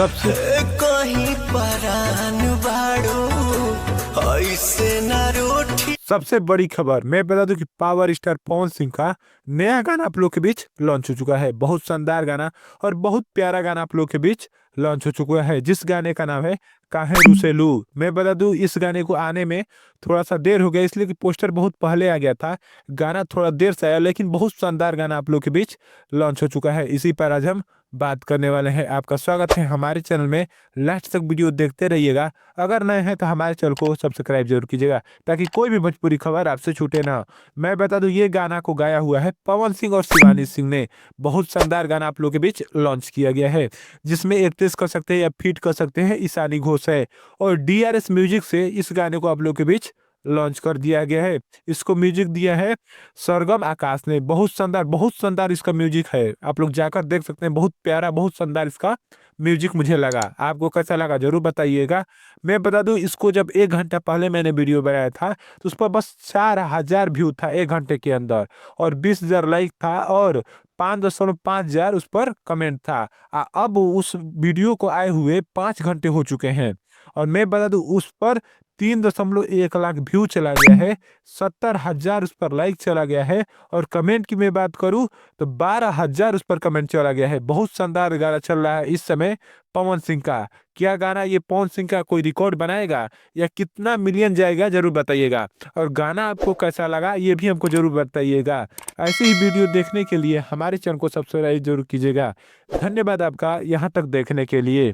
सबसे कहीं परान बाड़ो ऐसे ना रूठी। सबसे बड़ी खबर मैं बता दूं कि पावर स्टार पवन सिंह का नया गाना आप लोग के बीच लॉन्च हो चुका है। बहुत शानदार गाना और बहुत प्यारा गाना आप लोग के बीच लॉन्च हो चुका है, जिस गाने का नाम है काहे रुसेलू। मैं बता दूं इस गाने को आने में थोड़ा सा देर हो गया, इसलिए कि पोस्टर बहुत पहले आ गया था, गाना थोड़ा देर से आया, लेकिन बहुत शानदार गाना आप लोग के बीच लॉन्च हो चुका है। इसी पर आज हम बात करने वाले हैं। आपका स्वागत है हमारे चैनल में, लास्ट तक वीडियो देखते रहिएगा। अगर नए हैं तो हमारे चैनल को सब्सक्राइब जरूर कीजिएगा ताकि कोई भी भोजपुरी खबर आपसे छूटे ना। मैं बता दूं ये गाना को गाया हुआ है पवन सिंह और शिवानी सिंह ने। बहुत शानदार गाना आप लोग के बीच लॉन्च किया गया है, जिसमें एक्ट्रेस कर सकते हैं या फीट कर सकते हैं ईशानी घोष है, और डीआरएस म्यूजिक से इस गाने को आप लोग के बीच लॉन्च कर दिया गया है। इसको म्यूजिक दिया है सरगम आकाश ने। बहुत शानदार इसका म्यूजिक है, आप लोग जाकर देख सकते हैं। बहुत प्यारा, बहुत शानदार इसका म्यूजिक मुझे लगा। आपको कैसा लगा जरूर बताइएगा। मैं बता दूं इसको जब 1 घंटा पहले मैंने वीडियो बनाया था तो उस पर बस 4,000 व्यू था 1 घंटे के अंदर, और 20,000 लाइक था, और 5,500 उस पर कमेंट था। अब उस वीडियो को आए हुए 5 घंटे हो चुके हैं, और मैं बता दूं उस पर 3.1 लाख व्यू चला गया है, 70,000 उस पर लाइक चला गया है, और कमेंट की मैं बात करूं तो 12,000 उस पर कमेंट चला गया है। बहुत शानदार गाना चल रहा है इस समय पवन सिंह का। क्या गाना ये पवन सिंह का कोई रिकॉर्ड बनाएगा या कितना मिलियन जाएगा जरूर बताइएगा। और गाना आपको कैसा लगा ये भी हमको जरूर बताइएगा। ऐसे ही वीडियो देखने के लिए हमारे चैनल को सब्सक्राइब जरूर कीजिएगा। धन्यवाद आपका यहाँ तक देखने के लिए।